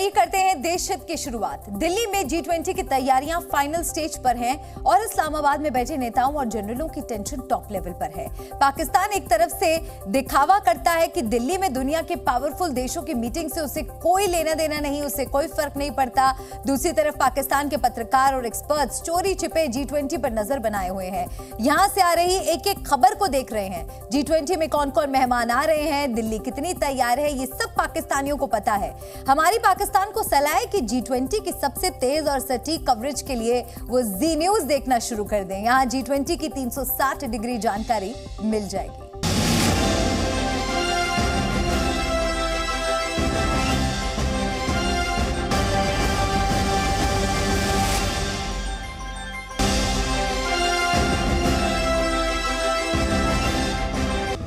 आइए करते हैं देश हित की शुरुआत। दिल्ली में G20 की तैयारियां फाइनल स्टेज पर हैं और इस्लामाबाद में बैठे नेताओं और जनरलों की टेंशन टॉप लेवल पर है। पाकिस्तान एक तरफ से दिखावा करता है कि दिल्ली में दुनिया के पावरफुल देशों की मीटिंग से उसे कोई लेना देना नहीं, उससे कोई फर्क नहीं पड़ता। दूसरी तरफ पाकिस्तान के पत्रकार और एक्सपर्ट्स चोरी छिपे G20 पर नजर बनाए हुए हैं। यहां से आ रही एक एक खबर को देख रहे हैं। G20 में कौन कौन मेहमान आ रहे हैं, दिल्ली कितनी तैयार है, ये सब पाकिस्तानियों को पता है। हमारी पाकिस्तान को सलाह है कि G20 की सबसे तेज और सटीक कवरेज के लिए वो जी न्यूज देखना शुरू कर दें। यहां G20 की 360 डिग्री जानकारी मिल जाएगी।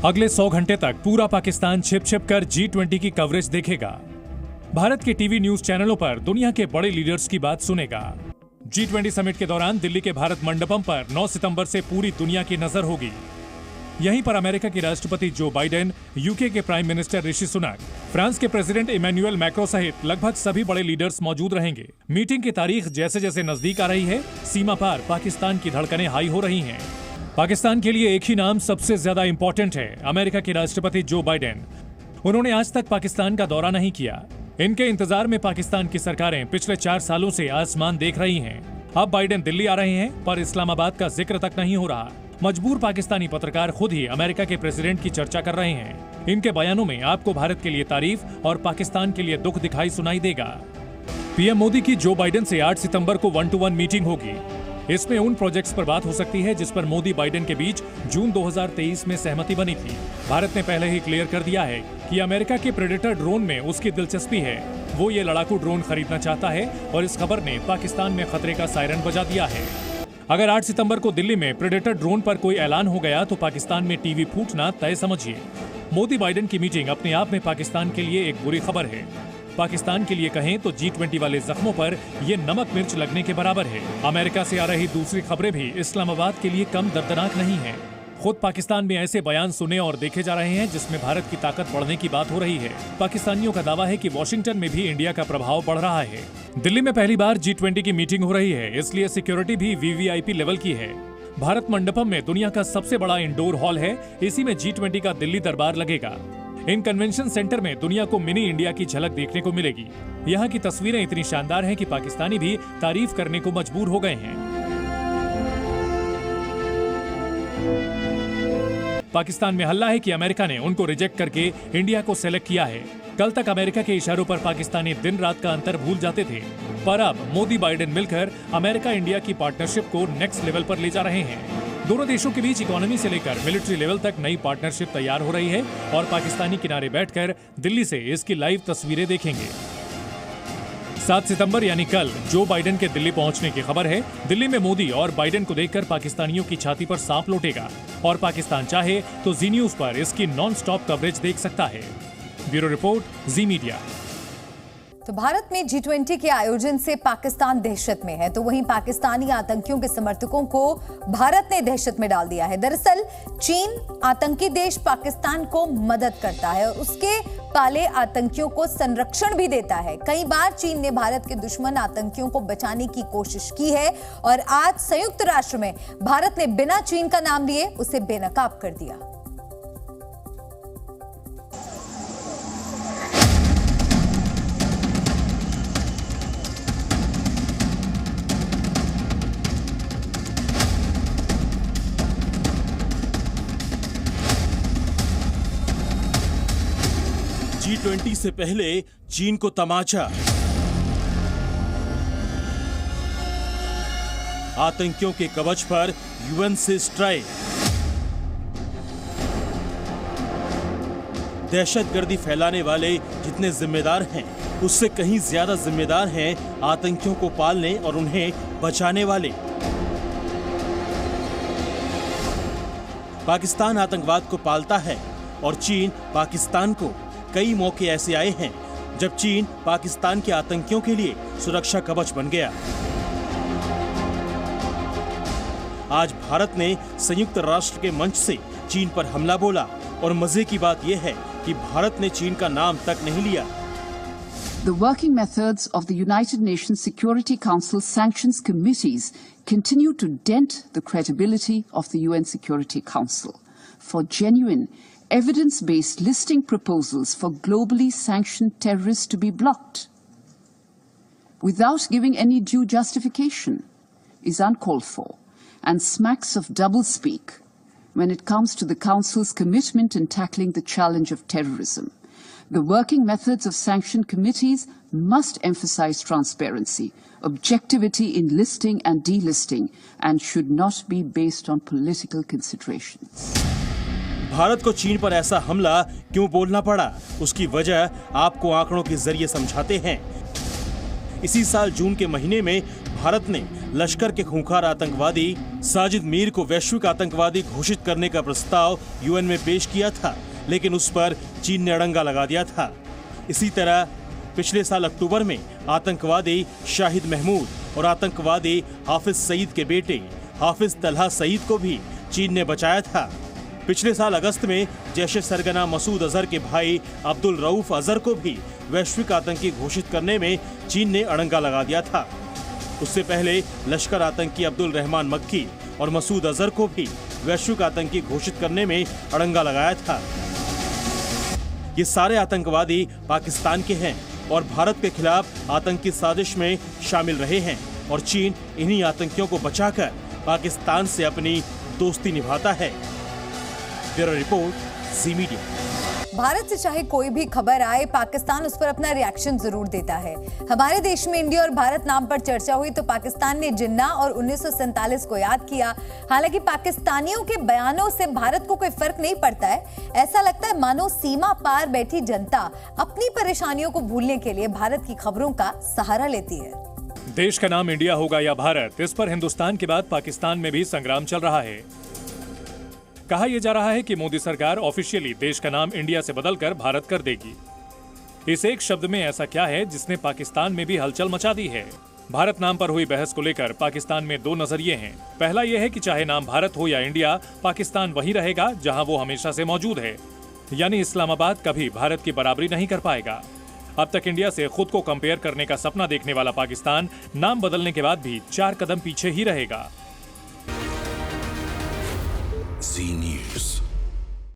अगले 100 घंटे तक पूरा पाकिस्तान छिप छिप कर G20 की कवरेज देखेगा। भारत के टीवी न्यूज चैनलों पर दुनिया के बड़े लीडर्स की बात सुनेगा। G20 समिट के दौरान दिल्ली के भारत मंडपम पर 9 सितंबर से पूरी दुनिया की नजर होगी। यहीं पर अमेरिका के राष्ट्रपति जो बाइडेन, यूके के prime minister Rishi Sunak, France के प्रेसिडेंट इमैनुअल मैक्रो सहित लगभग सभी बड़े लीडर्स मौजूद रहेंगे। मीटिंग की तारीख जैसे जैसे नजदीक आ रही है, सीमा पार पाकिस्तान की धड़कनें हाई हो रही हैं। पाकिस्तान के लिए एक ही नाम सबसे ज्यादा इंपॉर्टेंट है, अमेरिका के राष्ट्रपति जो बाइडेन। उन्होंने आज तक पाकिस्तान का दौरा नहीं किया। इनके इंतजार में पाकिस्तान की सरकारें पिछले 4 सालों से आसमान देख रही हैं। अब बाइडेन दिल्ली आ रहे हैं, पर इस्लामाबाद का जिक्र तक नहीं हो रहा। मजबूर पाकिस्तानी पत्रकार खुद ही अमेरिका के प्रेसिडेंट की चर्चा कर रहे हैं। इनके बयानों में आपको भारत के लिए तारीफ और पाकिस्तान के लिए दुख दिखाई सुनाई देगा। पीएम मोदी की जो बाइडेन से 8 सितंबर को 1-to-1 मीटिंग होगी। इसमें उन प्रोजेक्ट्स पर बात हो सकती है जिस पर मोदी बाइडेन के बीच जून 2023 में सहमति बनी थी। भारत ने पहले ही क्लियर कर दिया है कि अमेरिका के प्रेडेटर ड्रोन में उसकी दिलचस्पी है। वो ये लड़ाकू ड्रोन खरीदना चाहता है और इस खबर ने पाकिस्तान में खतरे का सायरन बजा दिया है। अगर 8 सितंबर को दिल्ली में प्रेडेटर ड्रोन पर कोई ऐलान हो गया तो पाकिस्तान में टीवी फूटना तय समझिए। मोदी बाइडेन की मीटिंग अपने आप में पाकिस्तान के लिए एक बुरी खबर है। पाकिस्तान के लिए कहें तो G20 वाले जख्मों पर ये नमक मिर्च लगने के बराबर है। अमेरिका से आ रही दूसरी खबरें भी इस्लामाबाद के लिए कम दर्दनाक नहीं है। खुद पाकिस्तान में ऐसे बयान सुने और देखे जा रहे हैं जिसमें भारत की ताकत बढ़ने की बात हो रही है। पाकिस्तानियों का दावा है कि वॉशिंगटन में भी इंडिया का प्रभाव बढ़ रहा है। दिल्ली में पहली बार G20 की मीटिंग हो रही है, इसलिए सिक्योरिटी भी VVIP लेवल की है। भारत मंडपम में दुनिया का सबसे बड़ा इंडोर हॉल है, इसी में G20 का दिल्ली दरबार लगेगा। इन कन्वेंशन सेंटर में दुनिया को मिनी इंडिया की झलक देखने को मिलेगी। यहाँ की तस्वीरें इतनी शानदार हैं कि पाकिस्तानी भी तारीफ करने को मजबूर हो गए हैं। पाकिस्तान में हल्ला है कि अमेरिका ने उनको रिजेक्ट करके इंडिया को सेलेक्ट किया है। कल तक अमेरिका के इशारों पर पाकिस्तानी दिन रात का अंतर भूल जाते थे, पर अब मोदी बाइडेन मिलकर अमेरिका इंडिया की पार्टनरशिप को नेक्स्ट लेवल पर ले जा रहे हैं। दोनों देशों के बीच इकोनॉमी से लेकर मिलिट्री लेवल तक नई पार्टनरशिप तैयार हो रही है और पाकिस्तानी किनारे बैठकर दिल्ली से इसकी लाइव तस्वीरें देखेंगे। 7 सितंबर यानी कल जो बाइडेन के दिल्ली पहुंचने की खबर है। दिल्ली में मोदी और बाइडेन को देखकर पाकिस्तानियों की छाती पर सांप लौटेगा और पाकिस्तान चाहे तो जी न्यूज पर इसकी नॉन स्टॉप कवरेज देख सकता है। ब्यूरो रिपोर्ट, जी मीडिया। तो भारत में G20 के आयोजन से पाकिस्तान दहशत में है, तो वहीं पाकिस्तानी आतंकियों के समर्थकों को भारत ने दहशत में डाल दिया है। दरअसल चीन आतंकी देश पाकिस्तान को मदद करता है और उसके पाले आतंकियों को संरक्षण भी देता है। कई बार चीन ने भारत के दुश्मन आतंकियों को बचाने की कोशिश की है और आज संयुक्त राष्ट्र में भारत ने बिना चीन का नाम लिए उसे बेनकाब कर दिया। G20 से पहले चीन को तमाचा। आतंकियों के कवच पर UN से स्ट्राइक। दहशतगर्दी फैलाने वाले जितने जिम्मेदार हैं, उससे कहीं ज्यादा जिम्मेदार हैं आतंकियों को पालने और उन्हें बचाने वाले। पाकिस्तान आतंकवाद को पालता है और चीन पाकिस्तान को। कई मौके ऐसे आए हैं जब चीन पाकिस्तान के आतंकियों के लिए सुरक्षा कवच बन गया। आज भारत ने संयुक्त राष्ट्र के मंच से चीन पर हमला बोला और मजे की बात यह है कि भारत ने चीन का नाम तक नहीं लिया। The working methods of the United Nations Security Council sanctions committees continue to dent the credibility of the UN Security Council. For genuine, evidence-based listing proposals for globally sanctioned terrorists to be blocked without giving any due justification is uncalled for and smacks of doublespeak when it comes to the Council's commitment in tackling the challenge of terrorism. The working methods of sanctioned committees must emphasize transparency, objectivity in listing and delisting, and should not be based on political considerations. Bharat को चीन पर ऐसा हमला क्यों बोलना पड़ा, उसकी वजह आपको आंकड़ों के जरिए समझाते हैं। इसी साल जून के महीने में भारत ने लश्कर के खूंखार आतंकवादी साजिद मीर को वैश्विक आतंकवादी घोषित करने का प्रस्ताव यूएन में पेश किया था, लेकिन उस पर चीन ने अड़ंगा लगा दिया था। इसी तरह पिछले साल अक्टूबर में आतंकवादी शाहिद महमूद और आतंकवादी हाफिज सईद के बेटे हाफिज तलहा सईद को भी चीन ने बचाया था। पिछले साल अगस्त में जैश सरगना मसूद अजहर के भाई अब्दुल रऊफ अजहर को भी वैश्विक आतंकी घोषित करने में चीन ने अड़ंगा लगा दिया था। उससे पहले लश्कर आतंकी अब्दुल रहमान मक्की और मसूद अजहर को भी वैश्विक आतंकी घोषित करने में अड़ंगा लगाया था। ये सारे आतंकवादी पाकिस्तान के हैं और भारत के खिलाफ आतंकी साजिश में शामिल रहे हैं, और चीन इन्हीं आतंकियों को बचाकर पाकिस्तान से अपनी दोस्ती निभाता है। ब्यूरो रिपोर्ट, जी मीडिया। भारत से चाहे कोई भी खबर आए, पाकिस्तान उस पर अपना रिएक्शन जरूर देता है। हमारे देश में इंडिया और भारत नाम पर चर्चा हुई तो पाकिस्तान ने जिन्ना और 1947 को याद किया। हालांकि पाकिस्तानियों के बयानों से भारत को कोई फर्क नहीं पड़ता है। ऐसा लगता है मानो सीमा पार बैठी जनता अपनी परेशानियों को भूलने के लिए भारत की खबरों का सहारा लेती है। देश का नाम इंडिया होगा या भारत, इस पर हिंदुस्तान के बाद पाकिस्तान में भी संग्राम चल रहा है। कहा यह जा रहा है कि मोदी सरकार ऑफिशियली देश का नाम इंडिया से बदलकर भारत कर देगी। इस एक शब्द में ऐसा क्या है जिसने पाकिस्तान में भी हलचल मचा दी है? भारत नाम पर हुई बहस को लेकर पाकिस्तान में दो नजरिए हैं। पहला यह है कि चाहे नाम भारत हो या इंडिया, पाकिस्तान वही रहेगा जहां वो हमेशा से मौजूद है, यानी इस्लामाबाद कभी भारत की बराबरी नहीं कर पाएगा। अब तक इंडिया से खुद को कंपेयर करने का सपना देखने वाला पाकिस्तान नाम बदलने के बाद भी 4 कदम पीछे ही रहेगा।